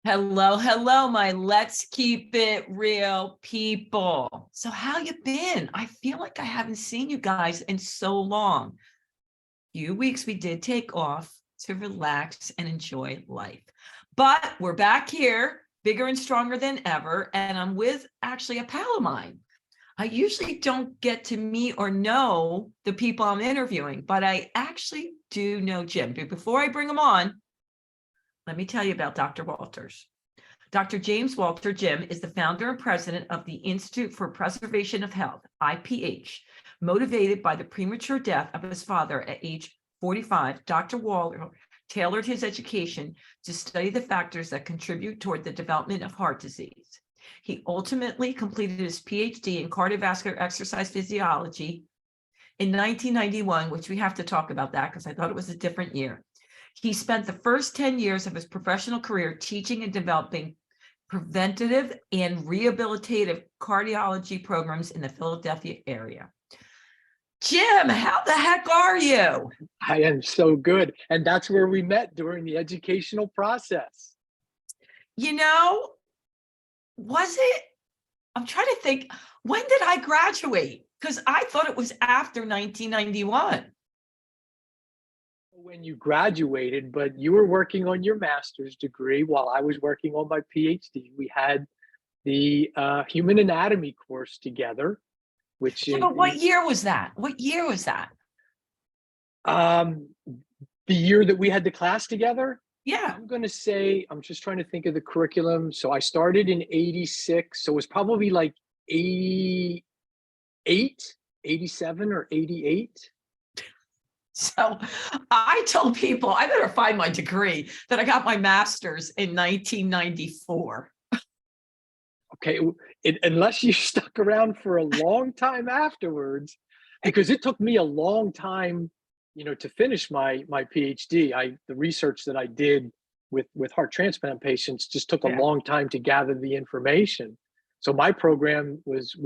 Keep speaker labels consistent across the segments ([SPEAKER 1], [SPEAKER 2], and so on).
[SPEAKER 1] Hello, hello, my let's keep it real people. So how you been? I feel like I haven't seen you guys in so long. Few weeks we did take off to relax and enjoy life. But we're back here, bigger and stronger than ever, and I'm with actually a pal of mine. I usually don't get to meet or know the people I'm interviewing, but I actually do know Jim. But before I bring him on, let me tell you about Dr. Walters. Dr. James Walter, Jim, is the founder and president of the Institute for Preservation of Health, IPH. Motivated by the premature death of his father at age 45, Dr. Walter tailored his education to study the factors that contribute toward the development of heart disease. He ultimately completed his PhD in cardiovascular exercise physiology in 1991, which we have to talk about that because I thought it was a different year. He spent the first 10 years of his professional career teaching and developing preventative and rehabilitative cardiology programs in the Philadelphia area. Jim, how the heck are you?
[SPEAKER 2] I am so good. And that's where we met during the educational process.
[SPEAKER 1] You know, was it? I'm trying to think, when did I graduate? Because I thought it was after 1991.
[SPEAKER 2] When you graduated, but you were working on your master's degree while I was working on my PhD. We had the human anatomy course together, which
[SPEAKER 1] Yeah, but what year was that? What year was that?
[SPEAKER 2] the year that we had the class together.
[SPEAKER 1] Yeah.
[SPEAKER 2] I'm going to say, I'm just trying to think of the curriculum. So I started in 86. So it was probably like 88, 87 or 88.
[SPEAKER 1] So I told people I better find my degree, that I got my master's in 1994.
[SPEAKER 2] Okay, unless you stuck around for a long time afterwards, because it took me a long time, to finish my PhD. The research that I did with heart transplant patients just took a long time to gather the information. So my program was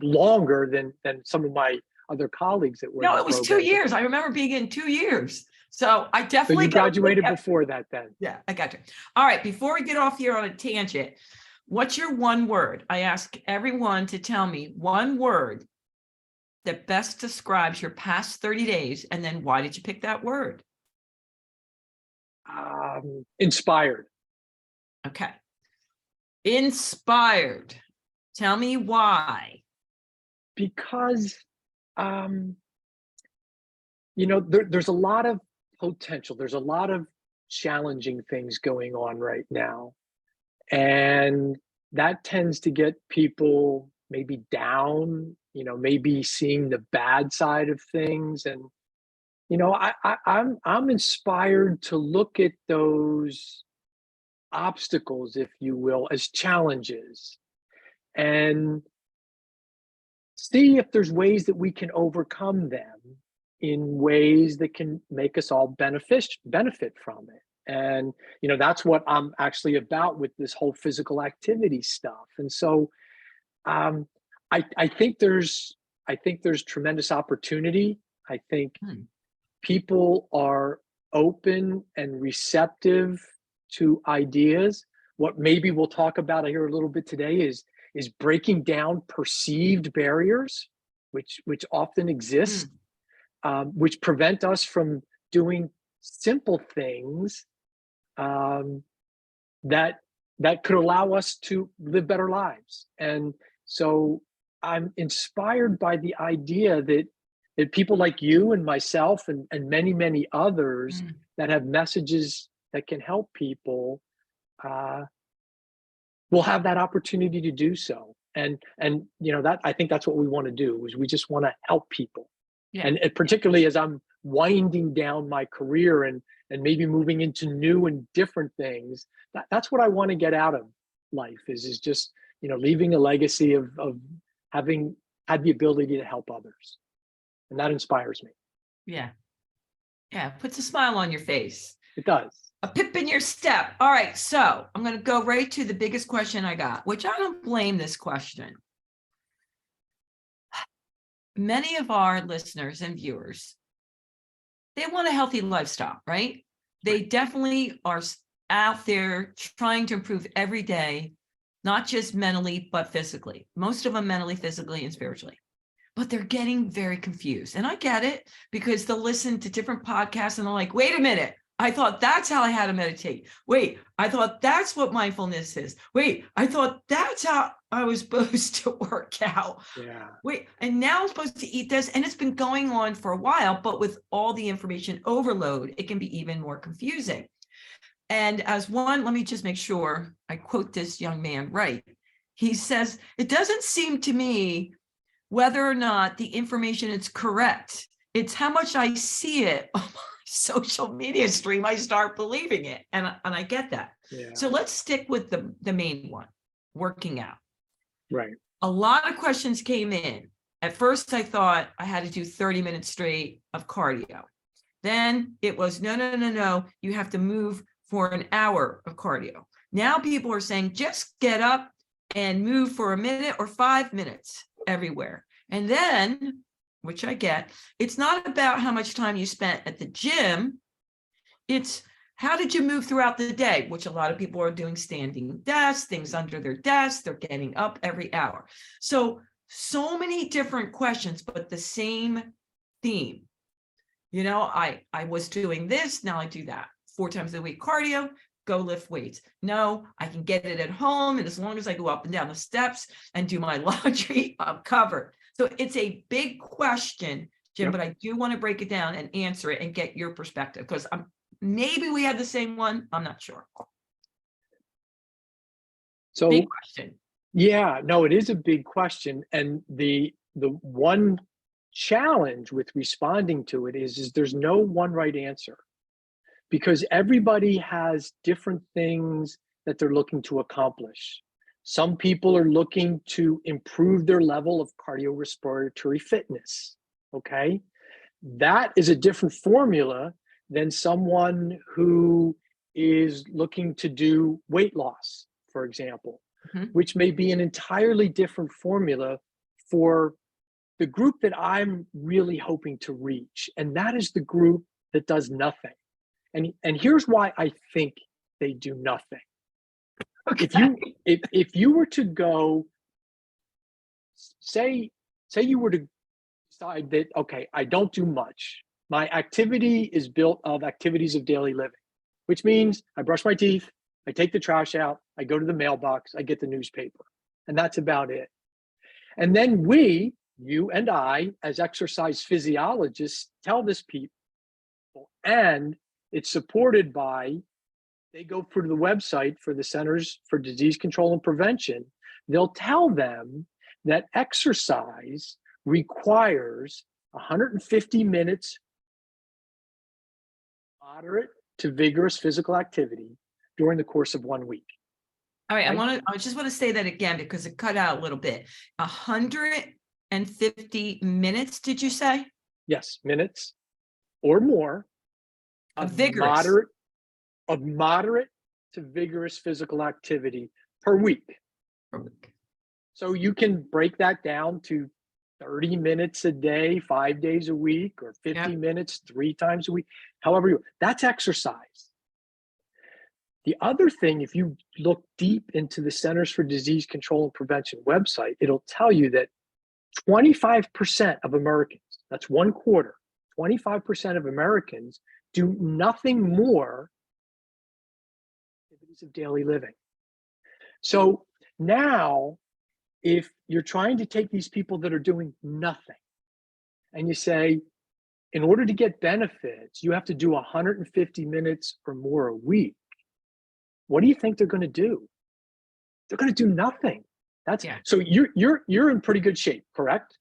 [SPEAKER 2] longer than some of my other colleagues that were.
[SPEAKER 1] No, it was 2 years. I remember being in 2 years. So I definitely.
[SPEAKER 2] So you graduated before that then?
[SPEAKER 1] Yeah, I got you. All right, before we get off here on a tangent, what's your one word? I ask everyone to tell me one word that best describes your past 30 days, and then why did you pick that word?
[SPEAKER 2] Inspired.
[SPEAKER 1] Okay. Inspired. Tell me why.
[SPEAKER 2] Because there's a lot of potential. There's a lot of challenging things going on right now. And that tends to get people maybe down, maybe seeing the bad side of things. And, I'm inspired to look at those obstacles, if you will, as challenges and see if there's ways that we can overcome them in ways that can make us all benefit from it. And that's what I'm actually about with this whole physical activity stuff. And so I think there's tremendous opportunity. I think people are open and receptive to ideas. What maybe we'll talk about here a little bit today is breaking down perceived barriers, which often exist, which prevent us from doing simple things that could allow us to live better lives. And so I'm inspired by the idea that people like you and myself and many, many others that have messages that can help people will have that opportunity to do so. And that I think that's what we want to do, is we just want to help people. Yeah. And particularly as I'm winding down my career and maybe moving into new and different things, that's what I want to get out of life is just, leaving a legacy of having had the ability to help others. And that inspires me.
[SPEAKER 1] Yeah. Yeah. Puts a smile on your face.
[SPEAKER 2] It does.
[SPEAKER 1] A pip in your step. All right. So I'm going to go right to the biggest question I got, which I don't blame this question. Many of our listeners and viewers, they want a healthy lifestyle, right? They definitely are out there trying to improve every day, not just mentally, but physically. Most of them mentally, physically, and spiritually. But they're getting very confused. And I get it, because they'll listen to different podcasts and they're like, wait a minute, I thought that's how I had to meditate. Wait, I thought that's what mindfulness is. Wait, I thought that's how I was supposed to work out.
[SPEAKER 2] Yeah.
[SPEAKER 1] Wait, and now I'm supposed to eat this. And it's been going on for a while, but with all the information overload, it can be even more confusing. And as one, let me just make sure I quote this young man right. He says, it doesn't seem to me whether or not the information is correct. It's how much I see it on my social media stream, I start believing it. And I get that.
[SPEAKER 2] Yeah.
[SPEAKER 1] So let's stick with the main one, working out.
[SPEAKER 2] Right.
[SPEAKER 1] A lot of questions came in. At first, I thought I had to do 30 minutes straight of cardio. Then it was, no, you have to move for an hour of cardio. Now people are saying, just get up and move for a minute or 5 minutes everywhere. And then, which I get, it's not about how much time you spent at the gym. It's how did you move throughout the day, which a lot of people are doing standing desks, things under their desks. They're getting up every hour. So many different questions, but the same theme. I was doing this, now I do that. 4 times a week cardio, go lift weights. No, I can get it at home. And as long as I go up and down the steps and do my laundry, I'm covered. So it's a big question, Jim, but I do want to break it down and answer it and get your perspective, because maybe we have the same one. I'm not sure.
[SPEAKER 2] So
[SPEAKER 1] big question.
[SPEAKER 2] Yeah, no, it is a big question. And the one challenge with responding to it is there's no one right answer, because everybody has different things that they're looking to accomplish. Some people are looking to improve their level of cardiorespiratory fitness, okay? That is a different formula than someone who is looking to do weight loss, for example, which may be an entirely different formula for the group that I'm really hoping to reach. And that is the group that does nothing. And here's why I think they do nothing. Okay. If you were to go, say you were to decide that, okay, I don't do much. My activity is built of activities of daily living, which means I brush my teeth, I take the trash out, I go to the mailbox, I get the newspaper, and that's about it. And then you and I, as exercise physiologists, tell this people, and it's supported by, they go through the website for the Centers for Disease Control and Prevention, they'll tell them that exercise requires 150 minutes moderate to vigorous physical activity during the course of 1 week.
[SPEAKER 1] All right, right? I just want to say that again because it cut out a little bit. 150 minutes, did you say?
[SPEAKER 2] Yes, minutes or more of
[SPEAKER 1] vigorous.
[SPEAKER 2] Moderate to vigorous physical activity per week. So you can break that down to 30 minutes a day, 5 days a week, or 50 minutes 3 times a week, however you, that's exercise. The other thing, if you look deep into the Centers for Disease Control and Prevention website, it'll tell you that 25% of Americans, that's 1/4, 25% of Americans do nothing more than activities of daily living. So now, if you're trying to take these people that are doing nothing and you say, in order to get benefits, you have to do 150 minutes or more a week, what do you think they're going to do? They're going to do nothing. So you're in pretty good shape, correct?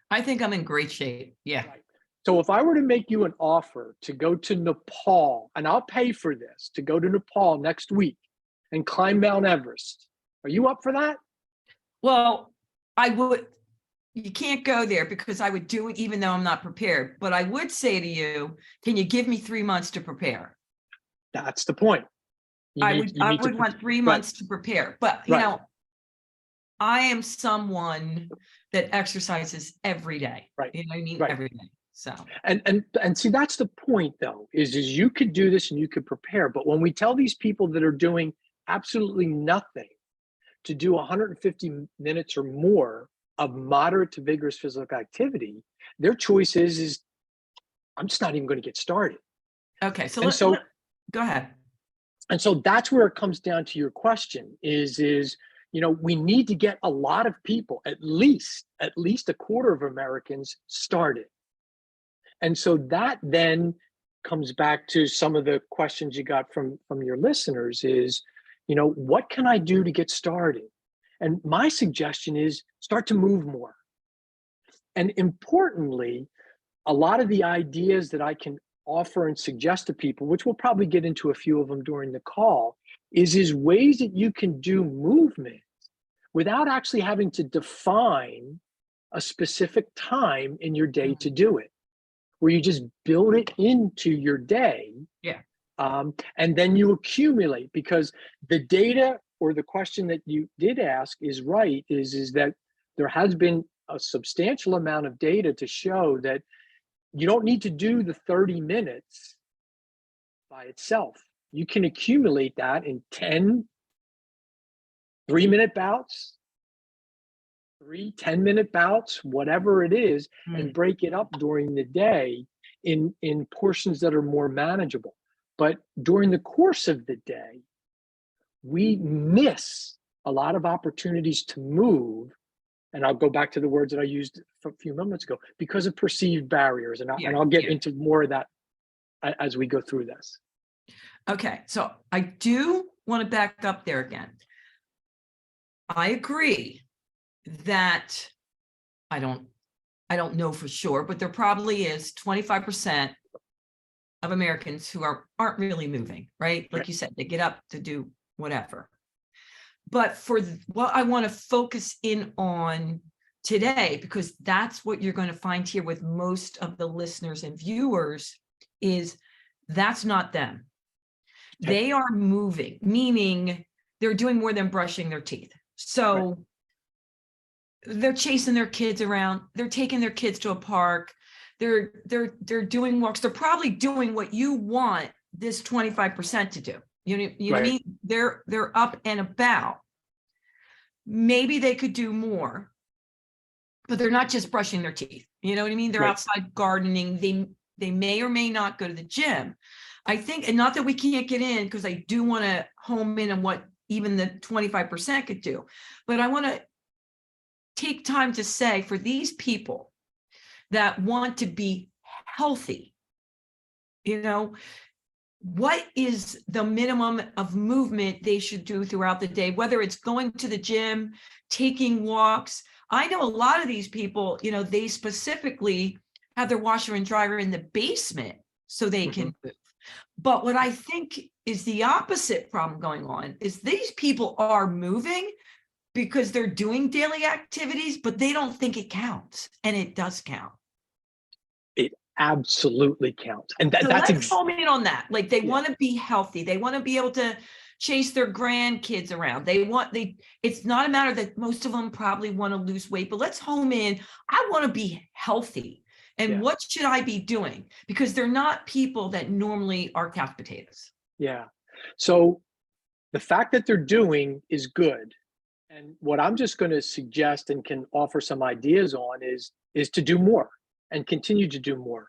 [SPEAKER 1] I think I'm in great shape. Yeah.
[SPEAKER 2] Right. So if I were to make you an offer to go to Nepal, and I'll pay for this, to go to Nepal next week and climb Mount Everest, are you up for that?
[SPEAKER 1] Well, I would. You can't go there because I would do it even though I'm not prepared. But I would say to you, can you give me 3 months to prepare?
[SPEAKER 2] That's the point.
[SPEAKER 1] I would want 3 months to prepare. But, you know, I am someone that exercises every day.
[SPEAKER 2] Right.
[SPEAKER 1] You know what I mean?
[SPEAKER 2] Right.
[SPEAKER 1] Every day. So,
[SPEAKER 2] And see, that's the point though, is you could do this and you could prepare. But when we tell these people that are doing absolutely nothing to do 150 minutes or more of moderate to vigorous physical activity, their choice is I'm just not even going to get started.
[SPEAKER 1] okay. So
[SPEAKER 2] And so
[SPEAKER 1] go ahead.
[SPEAKER 2] and so that's where it comes down to your question is we need to get a lot of people, at least a quarter of Americans started. And so that then comes back to some of the questions you got from your listeners is, what can I do to get started? And my suggestion is start to move more. And importantly, a lot of the ideas that I can offer and suggest to people, which we'll probably get into a few of them during the call, is ways that you can do movement without actually having to define a specific time in your day to do it, where you just build it into your day.
[SPEAKER 1] Yeah.
[SPEAKER 2] And then you accumulate, because the data or the question that you did ask is right, is that there has been a substantial amount of data to show that you don't need to do the 30 minutes by itself. You can accumulate that in 10 3-minute bouts, 10-minute bouts, whatever it is, and break it up during the day in portions that are more manageable. But during the course of the day, we miss a lot of opportunities to move. And I'll go back to the words that I used a few moments ago, because of perceived barriers. And I'll get into more of that as we go through this.
[SPEAKER 1] Okay. So I do want to back up there again. I agree that I don't know for sure, but there probably is 25% of Americans who aren't really moving, right? Like you said, they get up to do whatever. But for what I want to focus in on today, because that's what you're going to find here with most of the listeners and viewers, is that's not them.
[SPEAKER 2] Okay.
[SPEAKER 1] They are moving, meaning they're doing more than brushing their teeth. So they're chasing their kids around. They're taking their kids to a park. They're doing walks. They're probably doing what you want this 25% to do. You know what I mean? They're up and about. Maybe they could do more, but they're not just brushing their teeth. You know what I mean? They're outside gardening. They may or may not go to the gym. I think, and not that we can't get in, because I do want to home in on what even the 25% could do, but I want to take time to say, for these people that want to be healthy, what is the minimum of movement they should do throughout the day, whether it's going to the gym, taking walks. I know a lot of these people, they specifically have their washer and dryer in the basement so they can move. But what I think is the opposite problem going on is these people are moving because they're doing daily activities, but they don't think it counts, and it does count.
[SPEAKER 2] It absolutely counts. And
[SPEAKER 1] so let's home in on that. Like, they want to be healthy. They want to be able to chase their grandkids around. It's not a matter that most of them probably want to lose weight, but let's home in. I want to be healthy. And what should I be doing? Because they're not people that normally are couch potatoes.
[SPEAKER 2] Yeah. So the fact that they're doing is good. And what I'm just going to suggest and can offer some ideas on is to do more and continue to do more.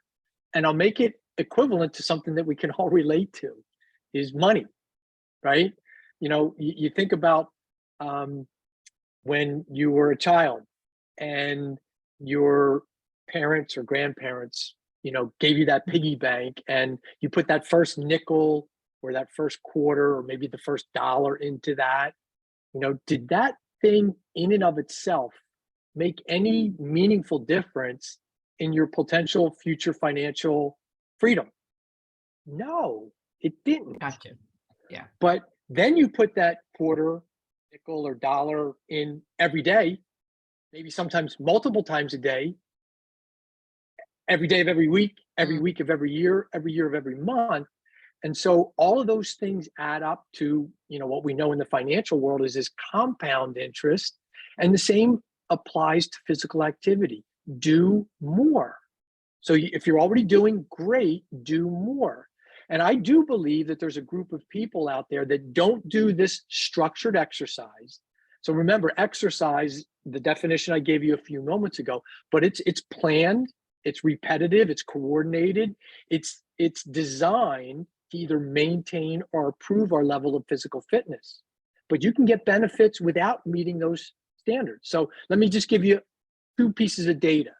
[SPEAKER 2] And I'll make it equivalent to something that we can all relate to, is money, right? You think about when you were a child and your parents or grandparents, gave you that piggy bank, and you put that first nickel or that first quarter or maybe the first dollar into that. Did that thing in and of itself make any meaningful difference in your potential future financial freedom? No, it didn't.
[SPEAKER 1] Gotcha. Yeah.
[SPEAKER 2] But then you put that quarter, nickel, or dollar in every day, maybe sometimes multiple times a day, every day of every week of every year of every month. And so all of those things add up to, what we know in the financial world is this compound interest. And the same applies to physical activity. Do more. So if you're already doing great, do more. And I do believe that there's a group of people out there that don't do this structured exercise. So remember, exercise, the definition I gave you a few moments ago, but it's planned, it's repetitive, it's coordinated, it's designed to either maintain or improve our level of physical fitness. But you can get benefits without meeting those standards. So let me just give you two pieces of data.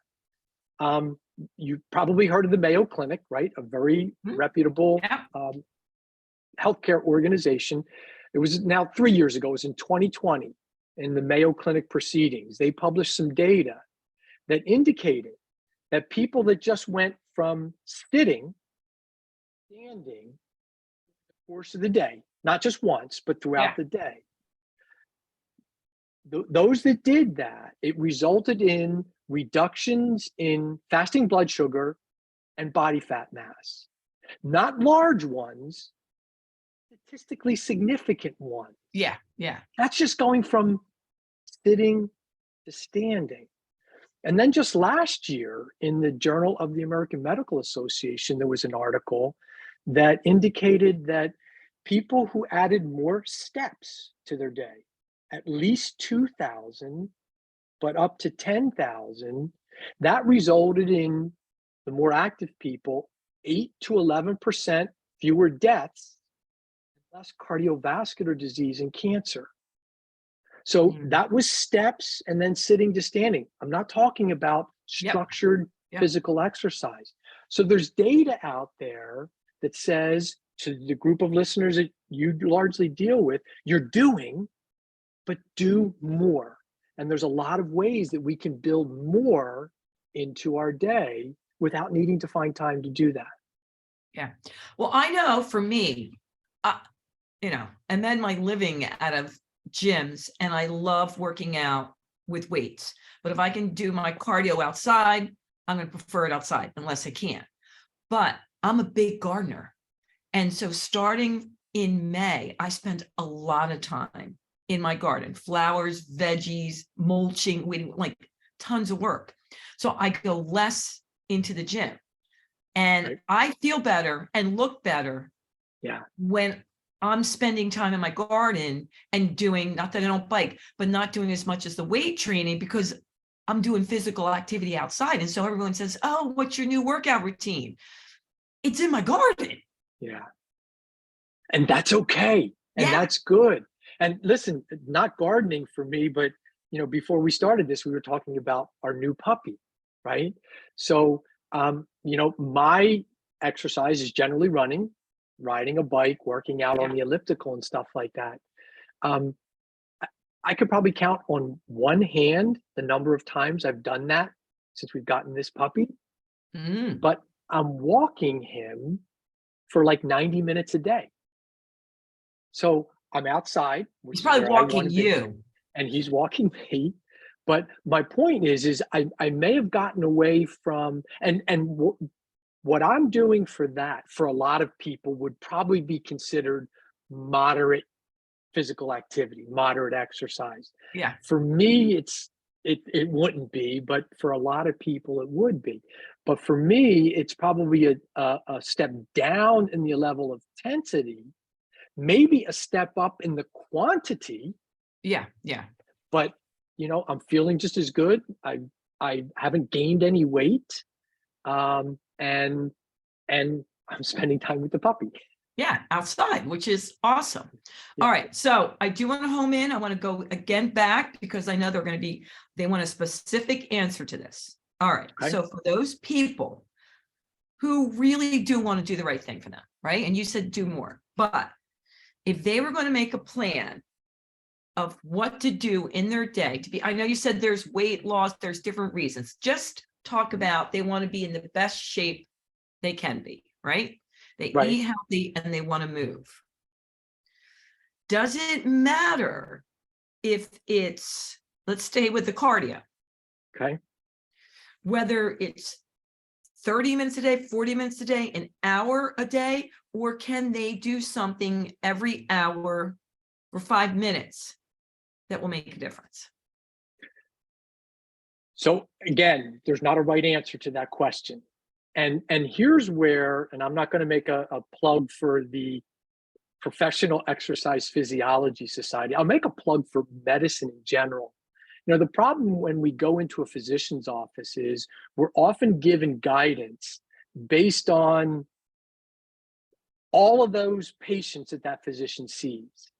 [SPEAKER 2] You've probably heard of the Mayo Clinic, right? A very reputable
[SPEAKER 1] Yeah.
[SPEAKER 2] healthcare organization. It was now 3 years ago, it was in 2020, in the Mayo Clinic proceedings. They published some data that indicated that people that just went from sitting, standing the course of the day, not just once, but throughout the day, those that did that, it resulted in reductions in fasting blood sugar and body fat mass. Not large ones, statistically significant ones.
[SPEAKER 1] Yeah. Yeah.
[SPEAKER 2] That's just going from sitting to standing. And then just last year in the Journal of the American Medical Association, there was an article that indicated that people who added more steps to their day, at least 2,000, but up to 10,000, that resulted in the more active people, 8 to 11% fewer deaths, less cardiovascular disease and cancer. So that was steps and then sitting to standing. I'm not talking about structured physical exercise. So there's data out there that says to the group of listeners that you largely deal with, you're doing, but do more. And there's a lot of ways that we can build more into our day without needing to find time to do that.
[SPEAKER 1] Yeah. Well, I know for me, and then my living out of gyms, and I love working out with weights. But if I can do my cardio outside, I'm going to prefer it outside unless I can. But I'm a big gardener. And so starting in May, I spent a lot of time in my garden, flowers, veggies, mulching, like tons of work. So I go less into the gym. And I feel better and look better when I'm spending time in my garden and doing, not that I don't bike, but not doing as much as the weight training because I'm doing physical activity outside. And so everyone says, oh, what's your new workout routine? It's in my garden.
[SPEAKER 2] Yeah. And that's okay. And that's good. And listen, not gardening for me, but before we started this, we were talking about our new puppy, right? So, my exercise is generally running, riding a bike, working out on the elliptical and stuff like that. I could probably count on one hand the number of times I've done that since we've gotten this puppy. But I'm walking him for like 90 minutes a day. So I'm outside.
[SPEAKER 1] He's probably walking you.
[SPEAKER 2] And he's walking me. But my point is I may have gotten away from, and what I'm doing for that, for a lot of people, would probably be considered moderate physical activity, moderate exercise.
[SPEAKER 1] Yeah.
[SPEAKER 2] For me, it wouldn't be, but for a lot of people, it would be. But for me, it's probably a step down in the level of intensity, maybe a step up in the quantity.
[SPEAKER 1] Yeah. Yeah.
[SPEAKER 2] But I'm feeling just as good. I haven't gained any weight. And I'm spending time with the puppy.
[SPEAKER 1] Yeah, outside, which is awesome. Yeah. All right. So I do want to home in. I want to go again back because I know they want a specific answer to this. All right. Okay. So for those people who really do want to do the right thing for them, right? And you said do more, but if they were going to make a plan of what to do in their day I know you said there's weight loss, there's different reasons. Just talk about they want to be in the best shape they can be, right? They eat healthy and they want to move. Does it matter if it's, let's stay with the cardio.
[SPEAKER 2] Okay.
[SPEAKER 1] Whether it's 30 minutes a day, 40 minutes a day, an hour a day, or can they do something every hour for 5 minutes that will make a difference?
[SPEAKER 2] So again, there's not a right answer to that question. And here's where, and I'm not going to make a plug for the Professional Exercise Physiology Society. I'll make a plug for medicine in general. The problem when we go into a physician's office is we're often given guidance based on all of those patients that that physician sees,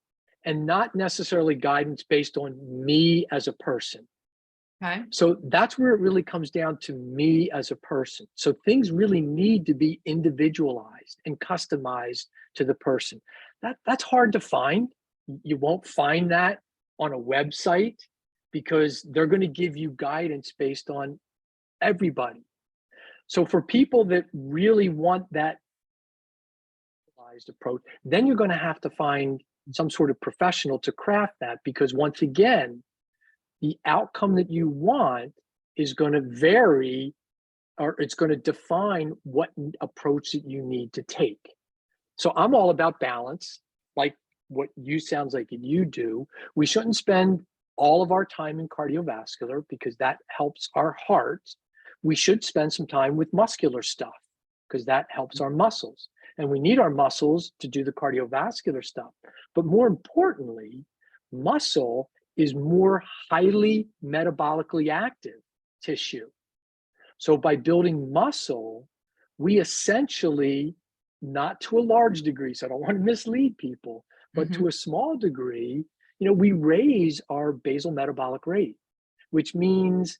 [SPEAKER 2] and not necessarily guidance based on me as a person.
[SPEAKER 1] Okay.
[SPEAKER 2] So that's where it really comes down to me as a person. So things really need to be individualized and customized to the person. That's hard to find. You won't find that on a website because they're going to give you guidance based on everybody. So for people that really want that approach, then you're going to have to find some sort of professional to craft that, because once again, the outcome that you want is going to vary, or it's going to define what approach that you need to take. So I'm all about balance, like what you sounds like you do. We shouldn't spend all of our time in cardiovascular because that helps our heart. We should spend some time with muscular stuff because that helps our muscles. And we need our muscles to do the cardiovascular stuff. But more importantly, muscle is more highly metabolically active tissue. So by building muscle, we essentially, not to a large degree, so I don't want to mislead people, but to a small degree, we raise our basal metabolic rate, which means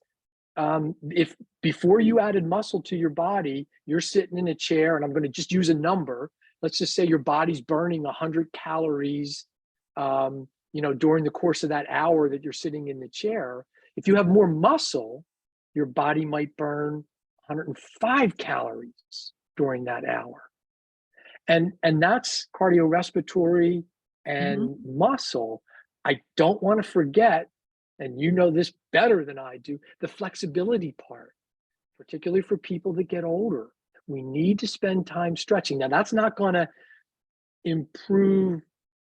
[SPEAKER 2] if before you added muscle to your body, you're sitting in a chair, and I'm going to just use a number. Let's just say your body's burning 100 calories, during the course of that hour that you're sitting in the chair. If you have more muscle, your body might burn 105 calories during that hour. And that's cardiorespiratory and muscle. I don't want to forget, and you know this better than I do, the flexibility part, particularly for people that get older. We need to spend time stretching. Now, that's not going to improve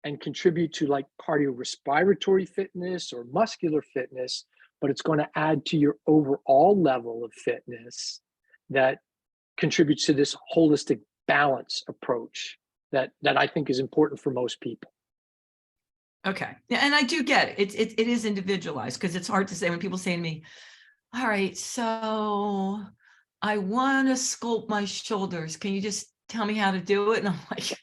[SPEAKER 2] and contribute to like cardiorespiratory fitness or muscular fitness, but it's going to add to your overall level of fitness that contributes to this holistic balance approach that I think is important for most people.
[SPEAKER 1] Okay. Yeah, and I do get it. It is individualized, because it's hard to say when people say to me, all right, so I want to sculpt my shoulders. Can you just tell me how to do it? And I'm like,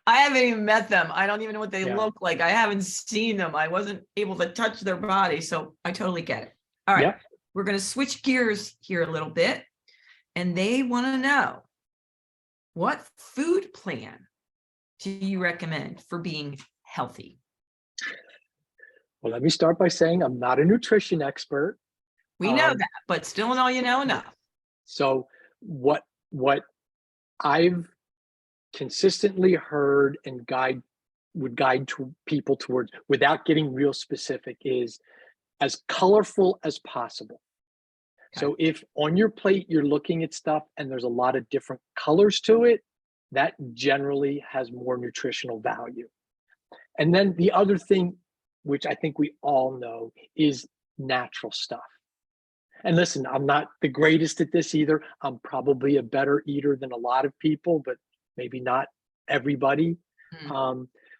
[SPEAKER 1] I haven't even met them. I don't even know what they look like. I haven't seen them. I wasn't able to touch their body. So I totally get it. All right. We're going to switch gears here a little bit. And they want to know, what food plan do you recommend for being healthy?
[SPEAKER 2] Well, let me start by saying I'm not a nutrition expert.
[SPEAKER 1] We know that, but still know you know enough.
[SPEAKER 2] So what I've consistently heard and would guide to people towards, without getting real specific, is as colorful as possible. Okay. So if on your plate you're looking at stuff and there's a lot of different colors to it, that generally has more nutritional value. And then the other thing, which I think we all know, is natural stuff. And listen, I'm not the greatest at this either. I'm probably a better eater than a lot of people, but maybe not everybody.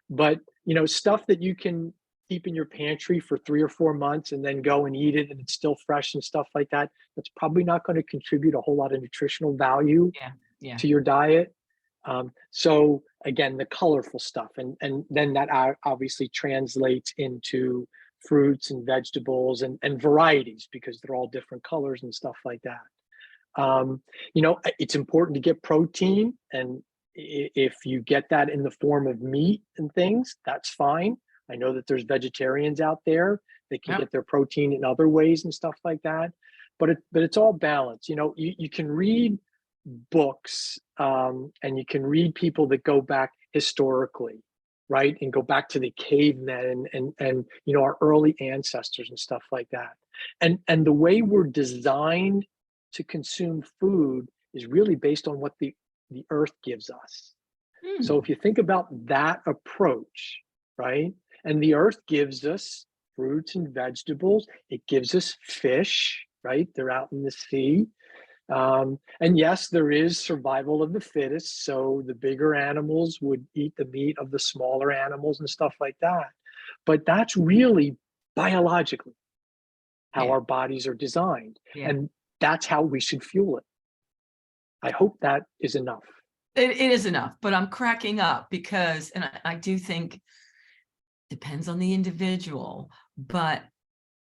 [SPEAKER 2] But stuff that you can keep in your pantry for 3 or 4 months and then go and eat it and it's still fresh and stuff like that, that's probably not going to contribute a whole lot of nutritional value to your diet. So again, the colorful stuff, and then that obviously translates into fruits and vegetables and varieties, because they're all different colors and stuff like that. It's important to get protein, and if you get that in the form of meat and things, that's fine. I know that there's vegetarians out there that can get their protein in other ways and stuff like that, but it's all balanced. You can read books, and you can read people that go back historically, right, and go back to the cavemen and our early ancestors and stuff like that. And the way we're designed to consume food is really based on what the earth gives us. So if you think about that approach, right, and the earth gives us fruits and vegetables, it gives us fish, right, they're out in the sea. And yes, there is survival of the fittest. So the bigger animals would eat the meat of the smaller animals and stuff like that. But that's really biologically how
[SPEAKER 1] Yeah.
[SPEAKER 2] our bodies are designed.
[SPEAKER 1] Yeah.
[SPEAKER 2] And that's how we should fuel it. I hope that is enough.
[SPEAKER 1] It is enough, but I'm cracking up because, and I do think depends on the individual, but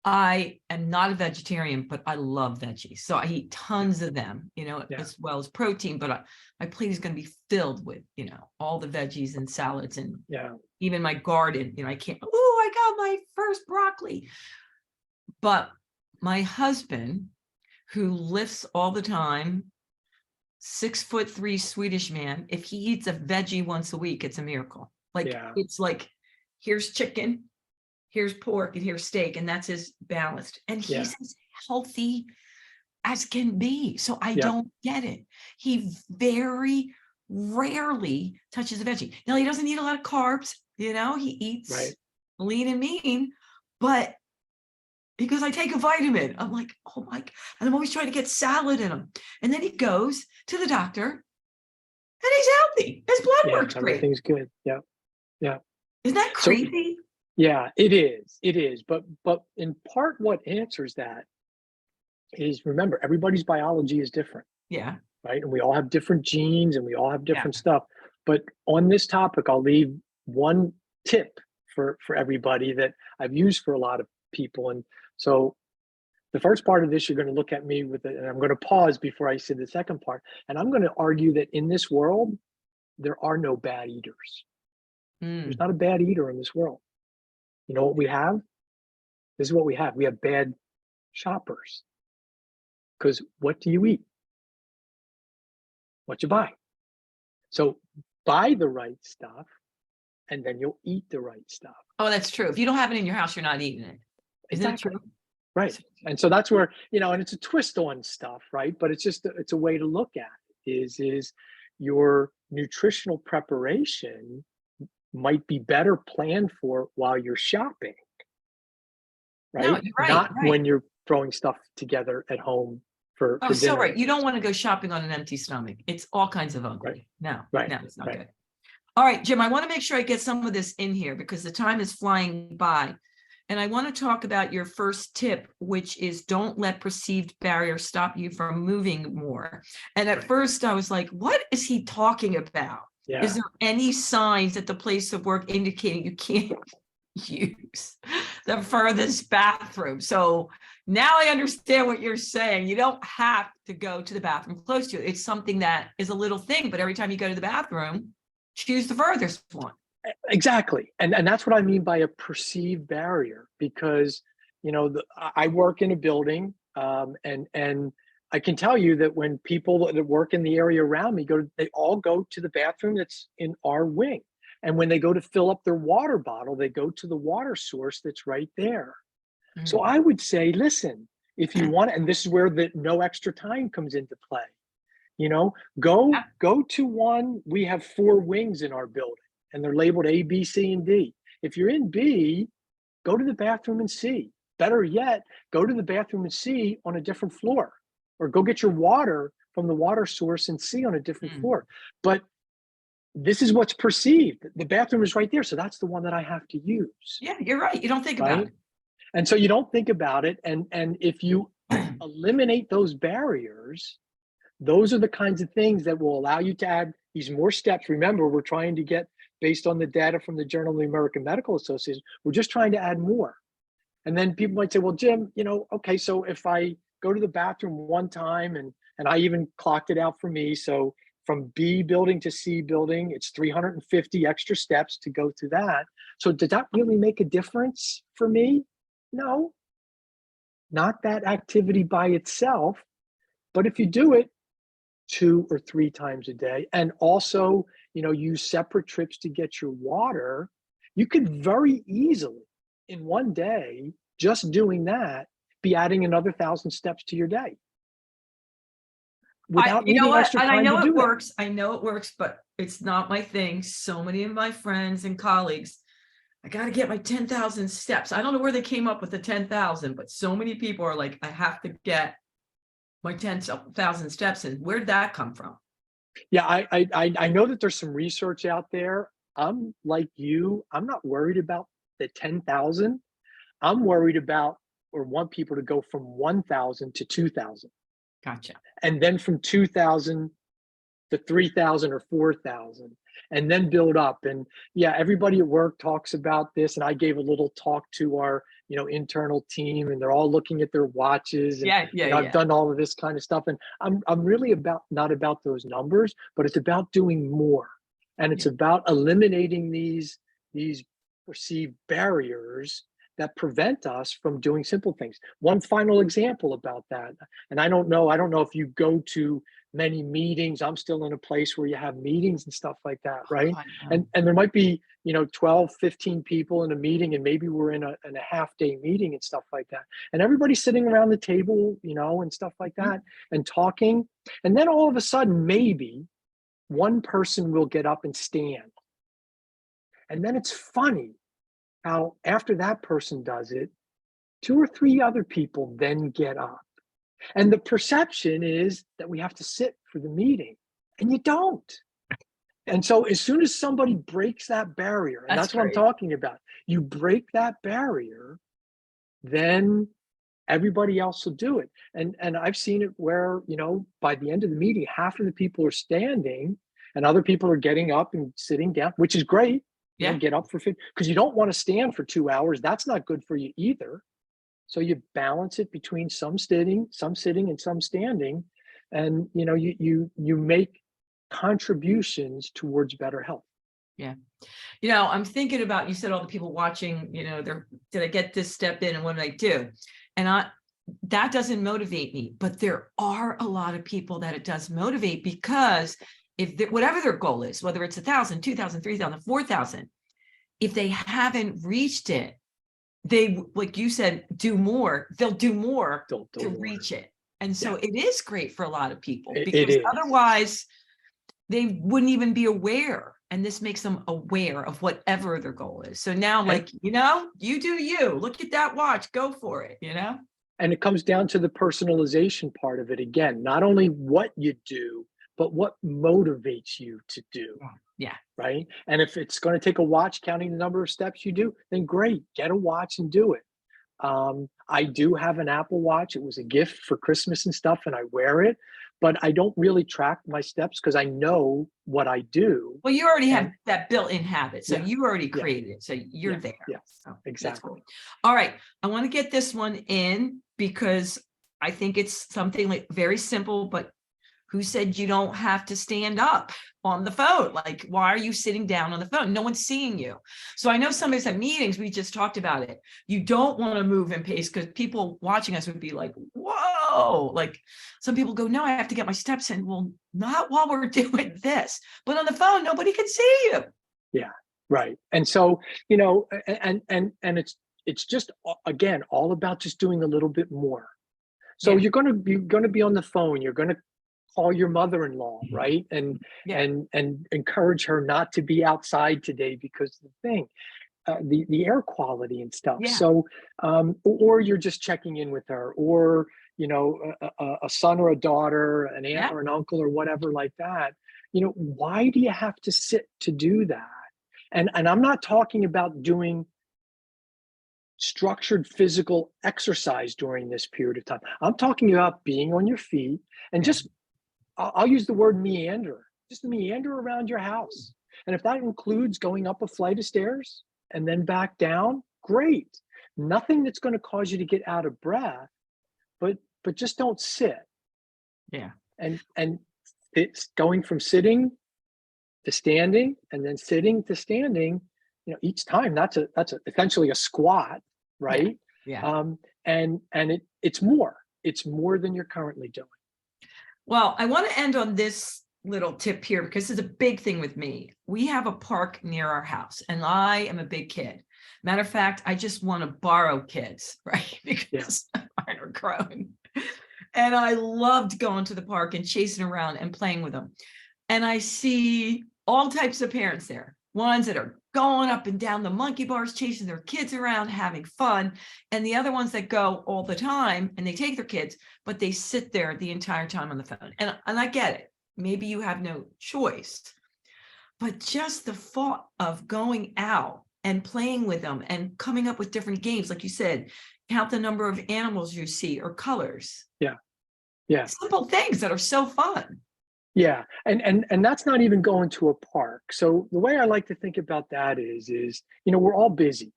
[SPEAKER 1] I am not a vegetarian, but I love veggies. So I eat
[SPEAKER 2] Yeah.
[SPEAKER 1] tons of them,
[SPEAKER 2] Yeah.
[SPEAKER 1] as well as protein, but my plate is going to be filled with, all the veggies and salads, and
[SPEAKER 2] Yeah.
[SPEAKER 1] even my garden, I can't, oh, I got my first broccoli. But my husband, who lifts all the time, 6'3" Swedish man, if he eats a veggie once a week, it's a miracle. Like,
[SPEAKER 2] Yeah.
[SPEAKER 1] it's like, here's chicken, here's pork, and here's steak, and that's his balanced. And
[SPEAKER 2] Yeah.
[SPEAKER 1] he's as healthy as can be. So I
[SPEAKER 2] Yeah.
[SPEAKER 1] don't get it. He very rarely touches a veggie. Now, he doesn't eat a lot of carbs, he eats
[SPEAKER 2] Right.
[SPEAKER 1] lean and mean, but because I take a vitamin, I'm like, oh my, and I'm always trying to get salad in him. And then he goes to the doctor and he's healthy. His blood
[SPEAKER 2] Yeah.
[SPEAKER 1] works great.
[SPEAKER 2] Everything's good. Yeah. Yeah.
[SPEAKER 1] Isn't that
[SPEAKER 2] So
[SPEAKER 1] crazy?
[SPEAKER 2] yeah, it is. It is. But in part what answers that is, remember, everybody's biology is different,
[SPEAKER 1] Yeah.
[SPEAKER 2] right? And we all have different genes and we all have
[SPEAKER 1] Yeah.
[SPEAKER 2] different stuff. But on this topic, I'll leave one tip for everybody that I've used for a lot of people. And so the first part of this, you're going to look at me with it, and I'm going to pause before I say the second part. And I'm going to argue that in this world, there are no bad eaters. There's
[SPEAKER 1] Mm.
[SPEAKER 2] not a bad eater in this world. You know what we have? This is what we have. We have bad shoppers. Because what do you eat? What you buy. So buy the right stuff, and then you'll eat the right stuff.
[SPEAKER 1] Oh, that's true. If you don't have it in your house, you're not eating it. Isn't it
[SPEAKER 2] Exactly.
[SPEAKER 1] true?
[SPEAKER 2] Right. And so that's where, and it's a twist on stuff, right? But it's a way to look at it is your nutritional preparation might be better planned for while you're shopping,
[SPEAKER 1] No,
[SPEAKER 2] right?
[SPEAKER 1] you're right.
[SPEAKER 2] Not
[SPEAKER 1] Right.
[SPEAKER 2] when you're throwing stuff together at home for
[SPEAKER 1] Oh, so
[SPEAKER 2] dinner.
[SPEAKER 1] right. You don't want to go shopping on an empty stomach. It's all kinds of
[SPEAKER 2] Right.
[SPEAKER 1] ugly. No,
[SPEAKER 2] Right.
[SPEAKER 1] no, it's not
[SPEAKER 2] Right.
[SPEAKER 1] good. All right, Jim, I want to make sure I get some of this in here because the time is flying by. And I want to talk about your first tip, which is don't let perceived barriers stop you from moving more. And at
[SPEAKER 2] Right.
[SPEAKER 1] first I was like, what is he talking about?
[SPEAKER 2] Yeah.
[SPEAKER 1] Is there any signs at the place of work indicating you can't use the furthest bathroom? So now I understand what you're saying. You don't have to go to the bathroom close to you. It's something that is a little thing, but every time you go to the bathroom, choose the furthest one.
[SPEAKER 2] Exactly. And that's what I mean by a perceived barrier, because, I work in a building, and I can tell you that when people that work in the area around me they all go to the bathroom that's in our wing. And when they go to fill up their water bottle, they go to the water source that's right there. So I would say, listen, if you want, and this is where the no extra time comes into play. Go to one. We have 4 wings in our building, and they're labeled A, B, C, and D. If you're in B, go to the bathroom in C. Better yet, go to the bathroom in C on a different floor, or go get your water from the water source in C on a different floor. But this is what's perceived. The bathroom is right there, so that's the one that I have to use.
[SPEAKER 1] Yeah, you're right. You don't think about
[SPEAKER 2] Right?
[SPEAKER 1] it.
[SPEAKER 2] And so you don't think about it, and if you eliminate those barriers, those are the kinds of things that will allow you to add these more steps. Remember, we're trying to get, based on the data from the Journal of the American Medical Association, we're just trying to add more. And then people might say, well, Jim, okay, so if I go to the bathroom one time, and I even clocked it out for me. So from B building to C building, it's 350 extra steps to go through that. So did that really make a difference for me? No, not that activity by itself. But if you do it 2 or 3 times a day, and also, use separate trips to get your water, you could very easily in one day, just doing that, be adding another 1,000 steps to your day without
[SPEAKER 1] You know
[SPEAKER 2] needing
[SPEAKER 1] what?
[SPEAKER 2] extra
[SPEAKER 1] And I
[SPEAKER 2] time to
[SPEAKER 1] know it
[SPEAKER 2] do it.
[SPEAKER 1] works. I know it works, but it's not my thing. So many of my friends and colleagues, I got to get my 10,000 steps. I don't know where they came up with the 10,000, but so many people are like, I have to get my 10,000 steps in. Where'd that come from?
[SPEAKER 2] Yeah, I know that there's some research out there. I'm like you, I'm not worried about the 10,000. I'm worried about or want people to go from 1,000 to 2,000,
[SPEAKER 1] Gotcha.
[SPEAKER 2] and then from 2,000 to 3,000 or 4,000, and then build up. And yeah, everybody at work talks about this. And I gave a little talk to our, internal team, and they're all looking at their watches. And,
[SPEAKER 1] Yeah, yeah,
[SPEAKER 2] I've
[SPEAKER 1] yeah.
[SPEAKER 2] done all of this kind of stuff. And I'm really about not about those numbers, but it's about doing more. And it's
[SPEAKER 1] Yeah.
[SPEAKER 2] about eliminating these perceived barriers that prevent us from doing simple things. One final example about that, and I don't know if you go to many meetings. I'm still in a place where you have meetings and stuff like that,
[SPEAKER 1] Oh,
[SPEAKER 2] right?
[SPEAKER 1] I know.
[SPEAKER 2] And there might be, 12, 15 people in a meeting, and maybe we're in a half day meeting and stuff like that. And everybody's sitting around the table, and stuff like
[SPEAKER 1] Mhm.
[SPEAKER 2] that and talking. And then all of a sudden, maybe one person will get up and stand. And then it's funny how after that person does it, two or three other people then get up. And the perception is that we have to sit for the meeting, and you don't. And so as soon as somebody breaks that barrier, and
[SPEAKER 1] That's
[SPEAKER 2] that's what I'm
[SPEAKER 1] great.
[SPEAKER 2] talking about, you break that barrier, then everybody else will do it. And I've seen it where, by the end of the meeting, half of the people are standing and other people are getting up and sitting down, which is great.
[SPEAKER 1] Yeah.
[SPEAKER 2] Get up for 50, because you don't want to stand for 2 hours. That's not good for you either. So you balance it between some sitting and some standing, and you make contributions towards better health.
[SPEAKER 1] Yeah. I'm thinking about, you said all the people watching, did I get this step in and what did I do? And that doesn't motivate me, but there are a lot of people that it does motivate, because if whatever their goal is, whether it's 1,000, 2,000, 3,000, 4,000, if they haven't reached it, they, like you said, do more, they'll do more
[SPEAKER 2] Don't
[SPEAKER 1] to
[SPEAKER 2] more.
[SPEAKER 1] reach it. And so
[SPEAKER 2] Yeah.
[SPEAKER 1] it is great for a lot of people,
[SPEAKER 2] It
[SPEAKER 1] because
[SPEAKER 2] is.
[SPEAKER 1] otherwise they wouldn't even be aware. And this makes them aware of whatever their goal is. So now,
[SPEAKER 2] And,
[SPEAKER 1] you do you. Look at that watch, go for it,
[SPEAKER 2] and it comes down to the personalization part of it again. Not only what you do, but what motivates you to do.
[SPEAKER 1] Yeah.
[SPEAKER 2] Right. And if it's going to take a watch counting the number of steps you do, then great, get a watch and do it. I do have an Apple Watch. It was a gift for Christmas and stuff, and I wear it, but I don't really track my steps because I know what I do.
[SPEAKER 1] Well, you already have
[SPEAKER 2] And
[SPEAKER 1] that built-in habit. So
[SPEAKER 2] yeah,
[SPEAKER 1] you already
[SPEAKER 2] yeah,
[SPEAKER 1] created it. So you're
[SPEAKER 2] yeah,
[SPEAKER 1] there.
[SPEAKER 2] yeah,
[SPEAKER 1] So that's
[SPEAKER 2] exactly.
[SPEAKER 1] cool. All right. I want to get this one in because I think it's something like very simple, but who said you don't have to stand up on the phone? Like, why are you sitting down on the phone? No one's seeing you. So I know somebody's at meetings, we just talked about it. You don't want to move in pace because people watching us would be like, whoa. Like some people go, no, I have to get my steps in. Well, not while we're doing this, but on the phone, nobody can see you.
[SPEAKER 2] Yeah, right. And so, and it's just again all about just doing a little bit more. So
[SPEAKER 1] Yeah.
[SPEAKER 2] you're gonna be on the phone. You're gonna call your mother-in-law, right? And
[SPEAKER 1] Yeah.
[SPEAKER 2] and encourage her not to be outside today because the thing, the air quality and stuff.
[SPEAKER 1] Yeah.
[SPEAKER 2] So, or you're just checking in with her, or a son or a daughter, an aunt
[SPEAKER 1] Yeah.
[SPEAKER 2] or an uncle or whatever like that. Why do you have to sit to do that? And I'm not talking about doing structured physical exercise during this period of time. I'm talking about being on your feet and
[SPEAKER 1] Yeah.
[SPEAKER 2] just I'll use the word meander. Just meander around your house. And if that includes going up a flight of stairs and then back down, great. Nothing that's going to cause you to get out of breath, but just don't sit.
[SPEAKER 1] Yeah.
[SPEAKER 2] And it's going from sitting to standing and then sitting to standing, each time that's essentially a squat,
[SPEAKER 1] Yeah.
[SPEAKER 2] right?
[SPEAKER 1] Yeah.
[SPEAKER 2] And it's more than you're currently doing.
[SPEAKER 1] Well, I want to end on this little tip here because it's a big thing with me. We have a park near our house and I am a big kid. Matter of fact, I just want to borrow kids, right? Because mine are grown. And I loved going to the park and chasing around and playing with them. And I see all types of parents there. ones that are going up and down the monkey bars, chasing their kids around, having fun, and the other ones that go all the time and they take their kids, but they sit there the entire time on the phone. And I get it. Maybe you have no choice, but just the thought of going out and playing with them and coming up with different games, like you said, count the number of animals you see or colors.
[SPEAKER 2] Yeah.
[SPEAKER 1] Simple things that are so fun.
[SPEAKER 2] Yeah. And that's not even going to a park. So the way I like to think about that is, we're all busy,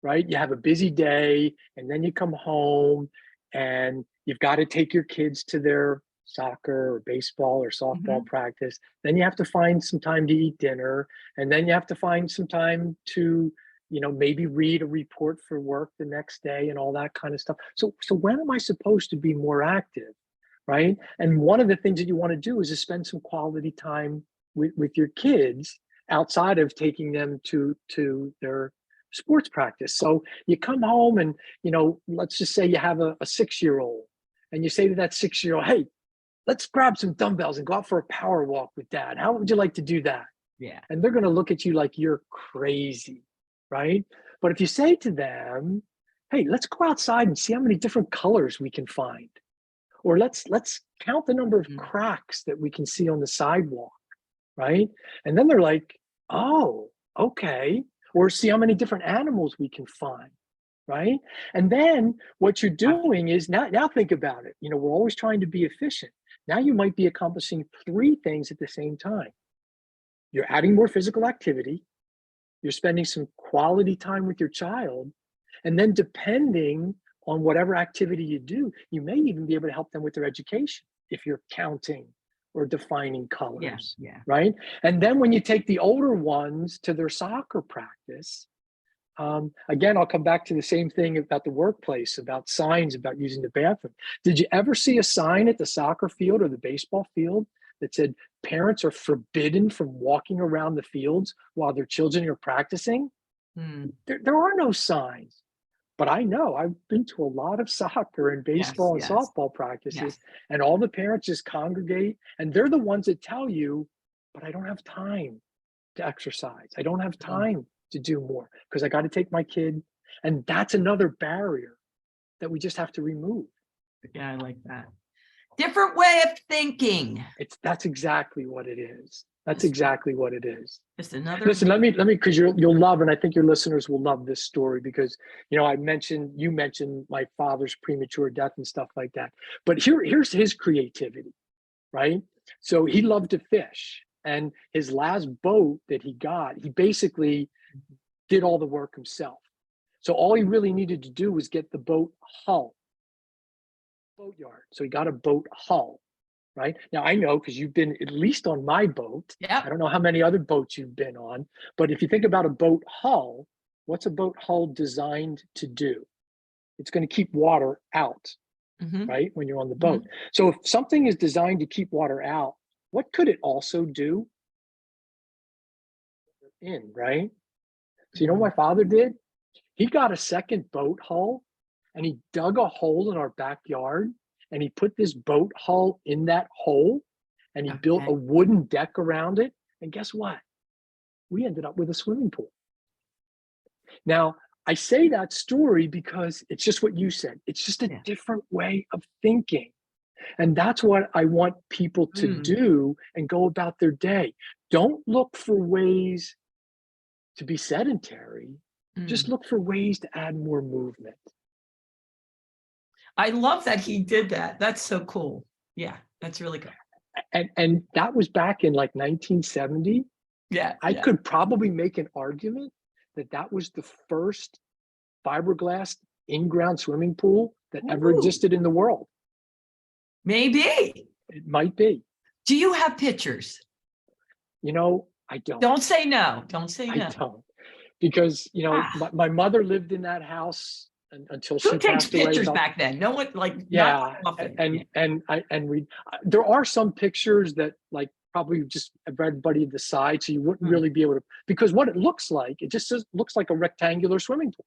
[SPEAKER 2] right? You have a busy day and then you come home and you've got to take your kids to their soccer or baseball or softball practice. Then you have to find some time to eat dinner. And then you have to find some time to, maybe read a report for work the next day and all that kind of stuff. So when am I supposed to be more active? Right. And one of the things that you want to do is to spend some quality time with your kids outside of taking them to their sports practice. So you come home and, let's just say you have a 6-year-old and you say to that 6-year-old, hey, let's grab some dumbbells and go out for a power walk with dad. How would you like to do that?
[SPEAKER 1] Yeah.
[SPEAKER 2] And they're going to look at you like you're crazy. Right. But if you say to them, hey, let's go outside and see how many different colors we can find. Or let's count the number of cracks that we can see on the sidewalk, right? And then they're like, oh, okay. Or see how many different animals we can find, right? And then what you're doing is now think about it. We're always trying to be efficient. Now you might be accomplishing 3 things at the same time. You're adding more physical activity, you're spending some quality time with your child, and then depending on whatever activity you do, you may even be able to help them with their education if you're counting or defining colors, right? And then when you take the older ones to their soccer practice, again, I'll come back to the same thing about the workplace, about signs, about using the bathroom. Did you ever see a sign at the soccer field or the baseball field that said parents are forbidden from walking around the fields while their children are practicing? There are no signs. But I know I've been to a lot of soccer and baseball and softball practices, and all the parents just congregate, and they're the ones that tell you, but I don't have time to exercise. I don't have time to do more because I got to take my kid. And that's another barrier that we just have to remove.
[SPEAKER 1] Yeah, I like that. Different way of thinking.
[SPEAKER 2] That's exactly what it is. That's exactly what it is.
[SPEAKER 1] Just another.
[SPEAKER 2] Listen, let me, because you'll love, and I think your listeners will love this story because, you mentioned my father's premature death and stuff like that. But here's his creativity, right? So he loved to fish, and his last boat that he got, he basically did all the work himself. So all he really needed to do was get the boat hull, boat yard. So he got a boat hull. Right now, I know because you've been at least on my boat.
[SPEAKER 1] Yeah.
[SPEAKER 2] I don't know how many other boats you've been on, but if you think about a boat hull, what's a boat hull designed to do? It's going to keep water out, right? When you're on the boat. So if something is designed to keep water out, what could it also do? Right? So you know what my father did? He got a second boat hull and he dug a hole in our backyard. And he put this boat hull in that hole and he built a wooden deck around it. And guess what? We ended up with a swimming pool. Now, I say that story because it's just what you said. It's just a different way of thinking. And that's what I want people to do and go about their day. Don't look for ways to be sedentary. Just look for ways to add more movement.
[SPEAKER 1] I love that he did that. That's so cool. Yeah, that's really good.
[SPEAKER 2] And that was back in like 1970.
[SPEAKER 1] Yeah.
[SPEAKER 2] I could probably make an argument that was the first fiberglass in-ground swimming pool that ever existed in the world.
[SPEAKER 1] Maybe.
[SPEAKER 2] It might be.
[SPEAKER 1] Do you have pictures?
[SPEAKER 2] I don't.
[SPEAKER 1] Don't say no. Don't say no.
[SPEAKER 2] I don't. Because, my mother lived in that house until she
[SPEAKER 1] Who takes
[SPEAKER 2] passed away.
[SPEAKER 1] pictures back then? No one,
[SPEAKER 2] Yeah.
[SPEAKER 1] not often.
[SPEAKER 2] And there are some pictures that probably just everybody the side, so you wouldn't really be able to, because what it looks like, it just looks like a rectangular swimming pool.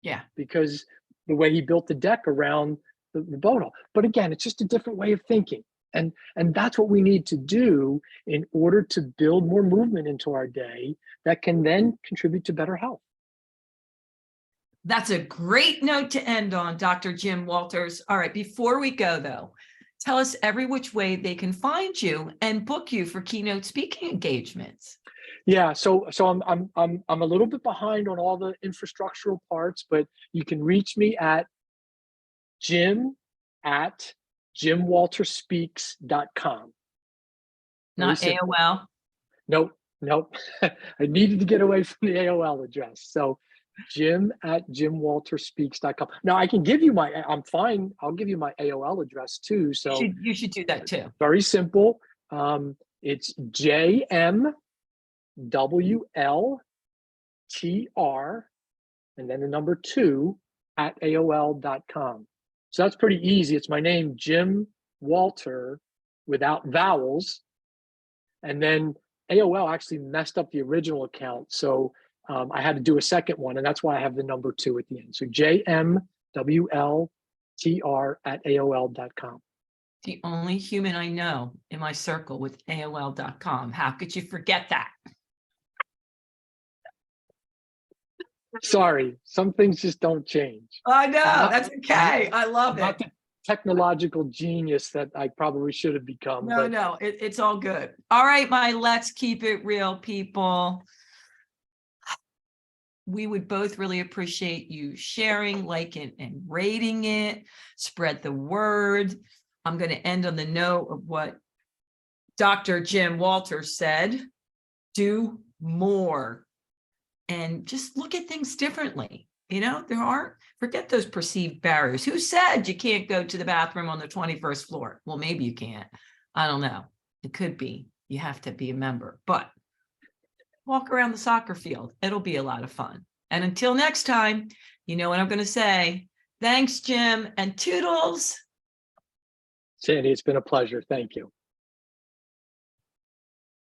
[SPEAKER 1] Yeah.
[SPEAKER 2] Because the way he built the deck around the boat hole. But again, it's just a different way of thinking. And that's what we need to do in order to build more movement into our day that can then contribute to better health.
[SPEAKER 1] That's a great note to end on, Dr. Jim Walters. All right, before we go though, tell us every which way they can find you and book you for keynote speaking engagements.
[SPEAKER 2] Yeah, so I'm a little bit behind on all the infrastructural parts, but you can reach me at jim@jimwalterspeaks.com.
[SPEAKER 1] Not AOL.
[SPEAKER 2] Nope, nope. I needed to get away from the AOL address. So jim@jimwalterspeaks.com. Now I can give you I'm fine. I'll give you my AOL address too. So
[SPEAKER 1] You should do that too.
[SPEAKER 2] very simple. It's JMWLTR and then the number 2 at AOL.com. So that's pretty easy. It's my name, Jim Walter, without vowels. And then AOL actually messed up the original account. So I had to do a second one, and that's why I have the number 2 at the end. So JMWLTR at AOL.com.
[SPEAKER 1] The only human I know in my circle with AOL.com. How could you forget that?
[SPEAKER 2] Sorry, some things just don't change.
[SPEAKER 1] I know, that's okay. I love
[SPEAKER 2] I'm
[SPEAKER 1] it.
[SPEAKER 2] not the technological genius that I probably should have become.
[SPEAKER 1] No, it's all good. All right, my let's keep it real people. We would both really appreciate you sharing, liking, and rating it. Spread the word. I'm going to end on the note of what Dr. Jim Walters said. Do more. And just look at things differently. Forget those perceived barriers. Who said you can't go to the bathroom on the 21st floor? Well, maybe you can't. I don't know. It could be. You have to be a member, but walk around the soccer field. It'll be a lot of fun. And until next time, you know what I'm going to say. Thanks, Jim, and toodles.
[SPEAKER 2] Sandy, it's been a pleasure. Thank you.